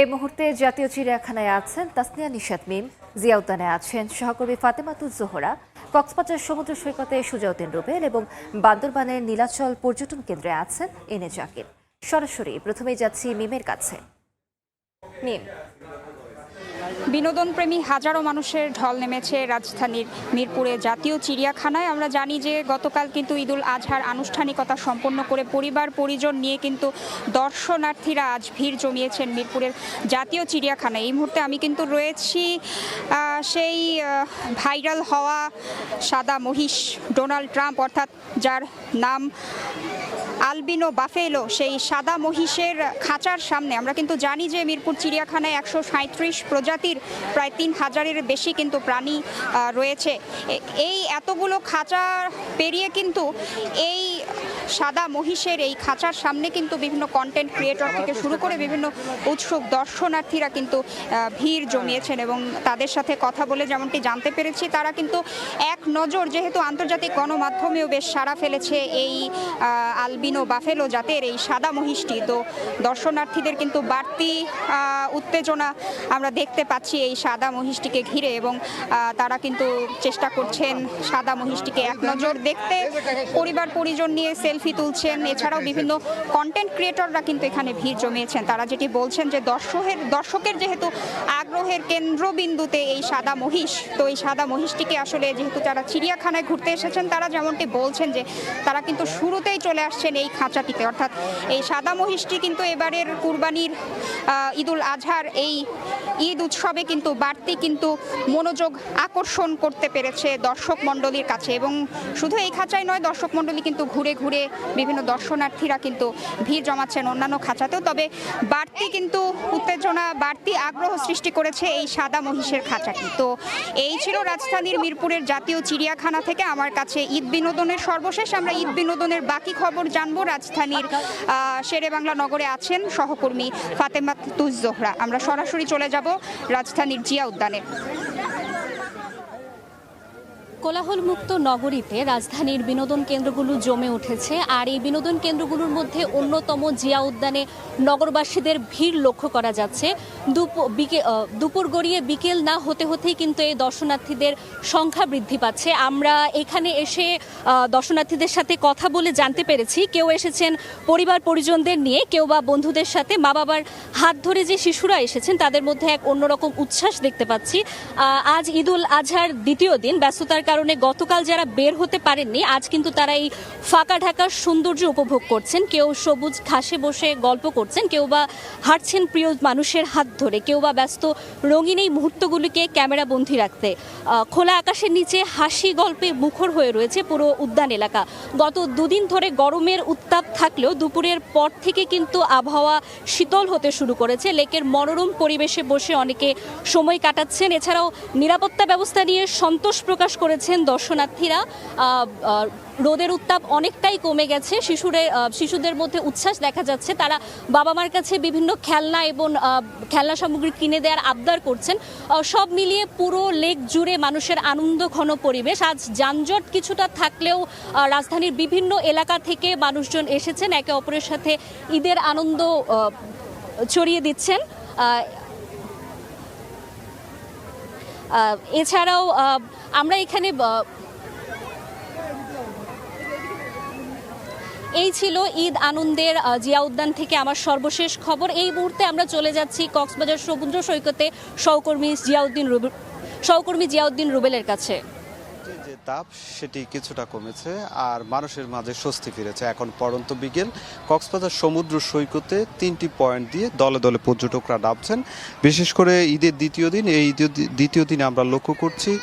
এই মুহূর্তে জাতীয় চিড়িয়াখানায় আছেন তাসনিয়া নিশাত মিম, জিয়া উদ্যানে আছেন সহকর্মী ফাতেমাতুজ জোহরা, কক্সবাজার সমুদ্র সৈকতে সুজাউদ্দিন রুবেল এবং বান্দরবানের নীলাচল পর্যটন কেন্দ্রে আছেন এনে জাকির। সরাসরি প্রথমেই যাচ্ছি মিমের কাছে। মিম, বিনোদনপ্রেমী হাজারো মানুষের ঢল নেমেছে রাজধানীর মিরপুরে জাতীয় চিড়িয়াখানায়। আমরা জানি যে গতকাল কিন্তু ঈদুল আজহার আনুষ্ঠানিকতা সম্পন্ন করে পরিবার পরিজন নিয়ে কিন্তু দর্শনার্থীরা আজ ভিড় জমিয়েছেন মিরপুরের জাতীয় চিড়িয়াখানায়। এই মুহূর্তে আমি কিন্তু রয়েছি সেই ভাইরাল হওয়া সাদা মহিষ ডোনাল্ড ট্রাম্প, অর্থাৎ যার নাম আলবিনো বাফেলো, সেই সাদা মহিষের খাঁচার সামনে। আমরা কিন্তু জানি যে মিরপুর চিড়িয়াখানায় 137 প্রজাতির প্রায় 3000-এর বেশি কিন্তু প্রাণী রয়েছে। এই এতগুলো খাঁচা পেরিয়ে কিন্তু এই সাদা মহিষের এই খাঁচার সামনে কিন্তু বিভিন্ন কন্টেন্ট ক্রিয়েটর থেকে শুরু করে বিভিন্ন উৎসুক দর্শনার্থীরা কিন্তু ভিড় জমিয়েছেন এবং তাদের সাথে কথা বলে যেমনটি জানতে পেরেছি, তারা কিন্তু এক নজর, যেহেতু আন্তর্জাতিক গণমাধ্যমেও বেশ সাড়া ফেলেছে এই আলবিনো বাফেলো জাতের এই সাদা মহিষটি, তো দর্শনার্থীদের কিন্তু বাড়তি উত্তেজনা আমরা দেখতে পাচ্ছি এই সাদা মহিষটিকে ঘিরে এবং তারা কিন্তু চেষ্টা করছেন সাদা মহিষটিকে এক নজর দেখতে। পরিবার পরিজন নিয়ে সেলফি তুলছেন। এছাড়াও বিভিন্ন কন্টেন্ট ক্রিয়েটররা কিন্তু এখানে ভিড় জমিয়েছেন। তারা যেটি বলছেন যে দর্শকের যেহেতু আগ্রহের কেন্দ্রবিন্দুতে এই সাদা মহিষ, তো এই সাদা মহিষটিকে আসলে যেহেতু যারা চিড়িয়াখানায় ঘুরতে এসেছেন তারা যেমনটি বলছেন যে তারা কিন্তু শুরুতেই চলে আসছেন এই খাঁচাটিতে, অর্থাৎ এই সাদা মহিষটি কিন্তু এবারের কুরবানির ঈদুল আজহার এই ঈদ উৎসবে কিন্তু বাড়তি কিন্তু মনোযোগ আকর্ষণ করতে পেরেছে দর্শক মণ্ডলীর কাছে। এবং শুধু এই খাঁচায় নয়, দর্শক মণ্ডলী কিন্তু ঘুরে ঘুরে বিভিন্ন দর্শনার্থীরা কিন্তু ভিড় জমাচ্ছেন অন্যান্য খাঁচাতেও। তবে বাড়তি কিন্তু উত্তেজনা, বাড়তি আগ্রহ সৃষ্টি করেছে এই সাদা মহিষের খাঁচাটি। তো এই ছিল রাজধানীর মিরপুরের জাতীয় চিড়িয়াখানা থেকে আমার কাছে ঈদ বিনোদনের সর্বশেষ। আমরা ঈদ বিনোদনের বাকি খবর জানবো। রাজধানীর শেরেবাংলা নগরে আছেন সহকর্মী ফাতেমাতুজ জোহরা। আমরা সরাসরি চলে যাব রাজধানীর জিয়া উদ্যানে। কোলাহলমুক্ত নগরীতে রাজধানীর বিনোদন কেন্দ্রগুলো জমে উঠেছে, আর এই বিনোদন কেন্দ্রগুলোর মধ্যে অন্যতম জিয়া উদ্যানে নগরবাসীদের ভিড় লক্ষ্য করা যাচ্ছে। দুপুর গড়িয়ে বিকেল না হতে হতেই কিন্তু এই দর্শনার্থীদের সংখ্যা বৃদ্ধি পাচ্ছে। আমরা এখানে এসে দর্শনার্থীদের সাথে কথা বলে জানতে পেরেছি, কেউ এসেছেন পরিবার পরিজনদের নিয়ে, কেউ বা বন্ধুদের সাথে। মা বাবার হাত ধরে যে শিশুরা এসেছেন তাদের মধ্যে এক অন্যরকম উচ্ছ্বাস দেখতে পাচ্ছি। আজ ঈদুল আজহার দ্বিতীয় দিন, ব্যস্ততার কারণে গতকাল যারা বের হতে পারেননি আজ কিন্তু তারা এই ফাঁকা ঢাকার সৌন্দর্য উপভোগ করছেন। কেউ সবুজ ঘাসে বসে গল্প করছেন, কেউ বা হাঁটছেন প্রিয় মানুষের হাত ধরে, কেউ বা ব্যস্ত রঙিন এই মুহূর্তগুলিকে ক্যামেরা বন্দী রাখতে। খোলা আকাশের নিচে হাসি গল্পে মুখর হয়ে রয়েছে পুরো উদ্যান এলাকা। গত দুদিন ধরে গরমের উত্তাপ থাকলেও দুপুরের পর থেকে কিন্তু আবহাওয়া শীতল হতে শুরু করেছে। লেকের মনোরম পরিবেশে বসে অনেকে সময় কাটাচ্ছেন। এছাড়াও নিরাপত্তা ব্যবস্থা নিয়ে সন্তোষ প্রকাশ করেছেন দর্শনার্থীরা। রোদের উত্তাপ অনেকটাই কমে গেছে। শিশুদের মধ্যে উচ্ছ্বাস দেখা যাচ্ছে। তারা বাবা মার কাছে বিভিন্ন খেলনা এবং খেলনা সামগ্রী কিনে দেওয়ার আবদার করছেন। সব মিলিয়ে পুরো লেক জুড়ে মানুষের আনন্দ ঘন পরিবেশ। আজ যানজট কিছুটা থাকলেও রাজধানীর বিভিন্ন এলাকা থেকে মানুষজন এসেছেন, একে অপরের সাথে ঈদের আনন্দ ছড়িয়ে দিচ্ছেন। এছাড়াও আমরা এখানে এই ছিল ঈদ আনন্দের জিয়া উদ্যান থেকে আমার সর্বশেষ খবর। এই মুহূর্তে আমরা চলে যাচ্ছি কক্সবাজার সমুদ্র সৈকতে সহকর্মী জিয়াউদ্দিন রুবেলের কাছে। যে তাপ সেটি কিছুটা কমেছে আর মানুষের মাঝে স্বস্তি ফিরেছে। এখন পড়ন্ত বিকেল, কক্সবাজার সমুদ্র সৈকতে 3টি পয়েন্ট দিয়ে দলে দলে পর্যটকরা নামছেন। বিশেষ করে ঈদের দ্বিতীয় দিন, এই দ্বিতীয় দিনে আমরা লক্ষ্য করছি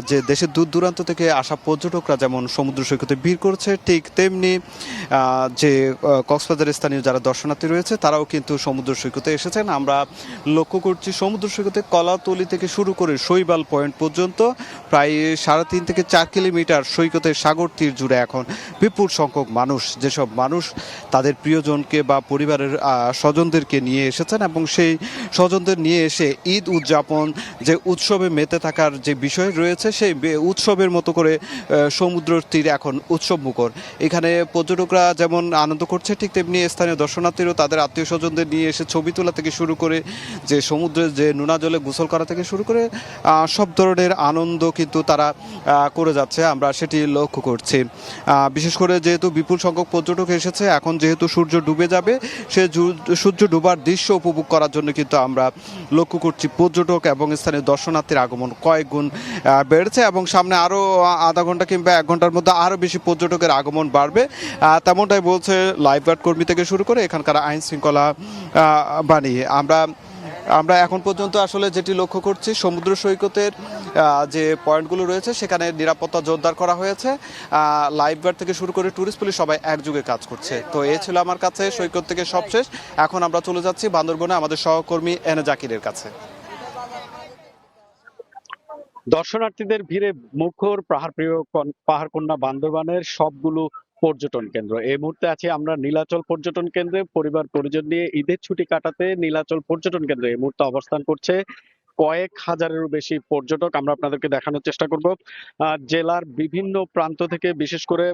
যে দেশের দূর দূরান্ত থেকে আসা পর্যটকরা যেমন সমুদ্র সৈকতে ভিড় করছে, ঠিক তেমনি যে কক্সবাজারের স্থানীয় যারা দর্শনার্থী রয়েছে তারাও কিন্তু সমুদ্র সৈকতে এসেছেন। আমরা লক্ষ্য করছি সমুদ্র সৈকতে কলাতলি থেকে শুরু করে শৈবাল পয়েন্ট পর্যন্ত প্রায় 3.5 থেকে 4 কিলোমিটার সৈকতের সাগর তীর জুড়ে এখন বিপুল সংখ্যক মানুষ, যেসব মানুষ তাদের প্রিয়জনকে বা পরিবারের স্বজনদেরকে নিয়ে এসেছেন এবং সেই স্বজনদের নিয়ে এসে ঈদ উদযাপন, যে উৎসবে মেতে থাকার যে বিষয় রয়েছে সেই উৎসবের মতো করে সমুদ্র তীর এখন উৎসব মুখর। এখানে পর্যটকরা যেমন আনন্দ করছে, ঠিক তেমনি স্থানীয় দর্শনার্থীরাও তাদের আত্মীয় স্বজনদের নিয়ে এসে ছবি তোলা থেকে শুরু করে যে সমুদ্রের যে নোনা জলে গোসল করা থেকে শুরু করে সব ধরনের আনন্দ কিন্তু তারা করে যাচ্ছে, আমরা সেটি লক্ষ্য করছি। বিশেষ করে যেহেতু বিপুল সংখ্যক পর্যটক এসেছে, এখন যেহেতু সূর্য ডুবে যাবে, সে সূর্য ডুবার দৃশ্য উপভোগ করার জন্য কিন্তু আমরা লক্ষ্য করছি পর্যটক এবং স্থানীয় দর্শনার্থীর আগমন কয়েক গুণ বেড়েছে এবং সামনে আরও আধা ঘন্টা কিংবা 1 ঘন্টার মধ্যে আরও বেশি পর্যটকের আগমন বাড়বে, তেমনটাই বলছে লাইফগার্ড কর্মী থেকে শুরু করে এখানকার আইন শৃঙ্খলা বাণী। আমরা এখন পর্যন্ত আসলে যেটি লক্ষ্য করছি, সমুদ্র সৈকতের যে পয়েন্টগুলো রয়েছে সেখানে নিরাপত্তা জোরদার করা হয়েছে। লাইফগার্ড থেকে শুরু করে ট্যুরিস্ট পুলিশ সবাই একযোগে কাজ করছে। তো এই ছিল আমার কাছে সৈকত থেকে সবশেষ। এখন আমরা চলে যাচ্ছি বান্দরবনে আমাদের সহকর্মী এনে জাকিরের কাছে। দর্শনার্থীদের ভিড়ে মুখর পাহাড়কন্যা বান্দরবানের সবগুলো পর্যটন কেন্দ্র। এই মুহূর্তে আছি আমরা নীলাচল পর্যটন কেন্দ্রে, পরিবার পরিজন নিয়ে ঈদের ছুটি কাটাতে নীলাচল পর্যটন কেন্দ্রে এই মুহূর্তে অবস্থান করছে কয়েক হাজারেরও বেশি পর্যটক। আমরা আপনাদেরকে দেখানোর চেষ্টা করব জেলার বিভিন্ন প্রান্ত থেকে, বিশেষ করে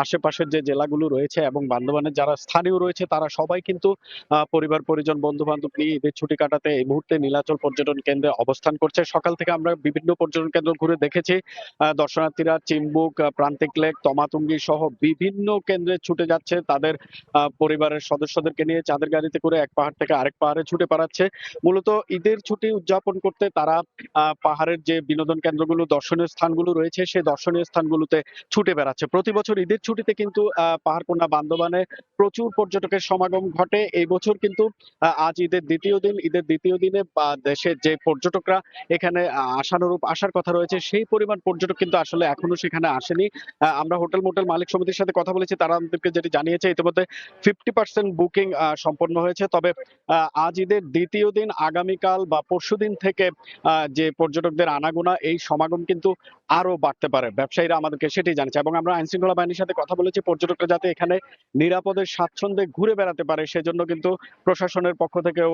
আশেপাশের যে জেলাগুলো রয়েছে এবং বান্দরবানের যারা স্থানীয় রয়েছে তারা সবাই কিন্তু পরিবার পরিজন বন্ধু বান্ধব নিয়ে ঈদের ছুটি কাটাতে এই মুহূর্তে নীলাচল পর্যটন কেন্দ্রে অবস্থান করছে। সকাল থেকে আমরা বিভিন্ন পর্যটন কেন্দ্র ঘুরে দেখেছি দর্শনার্থীরা চিম্বুক, প্রান্তিক লেক, তমাতুঙ্গি সহ বিভিন্ন কেন্দ্রে ছুটে যাচ্ছে তাদের পরিবারের সদস্যদেরকে নিয়ে চাঁদের গাড়িতে করে এক পাহাড় থেকে আরেক পাহাড়ে ছুটে পারাচ্ছে। মূলত ঈদের ছুটি উদযাপন করতে তারা পাহাড়ের যে বিনোদন কেন্দ্রগুলো, দর্শনীয় স্থানগুলো রয়েছে সেই দর্শনীয় স্থানগুলোতে ছুটে বেড়াচ্ছে। প্রতি বছর ঈদের ছুটিতে কিন্তু পাহাড়কন্যা বান্দরবানে প্রচুর পর্যটকের সমাগম ঘটে। এই বছর কিন্তু আজ ঈদের দ্বিতীয় দিনে দেশের যে পর্যটকরা এখানে আশানুরূপ আসার কথা রয়েছে সেই পরিমাণ পর্যটক কিন্তু আসলে এখনো সেখানে আসেনি। আমরা হোটেল মোটেল মালিক সমিতির সাথে কথা বলেছি, তারা আমাদেরকে যেটি জানিয়েছে ইতিমধ্যে 50% বুকিং সম্পন্ন হয়েছে। তবে আজ ঈদের দ্বিতীয় দিন, আগামীকাল বা পরশুদিন থেকে যে পর্যটকদের আনাগোনা, এই সমাগম কিন্তু আরো বাড়তে পারে, ব্যবসায়ীরা আমাদেরকে সেটি জানিয়েছে। এবং আমরা আইন শৃঙ্খলা বাহিনীর সাথে কথা বলেছি, পর্যটকরা যাতে এখানে নিরাপদে স্বাচ্ছন্দ্যে ঘুরে বেড়াতে পারে সেজন্য কিন্তু প্রশাসনের পক্ষ থেকেও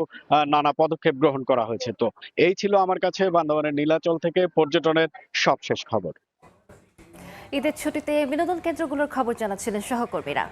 নানা পদক্ষেপ গ্রহণ করা হয়েছে। তো এই ছিল আমার কাছে বান্দরবানের নীলাচল থেকে পর্যটনের সবশেষ খবর। ঈদের ছুটিতে বিনোদন কেন্দ্রগুলোর খবর জানাচ্ছিলেন সহকর্মীরা।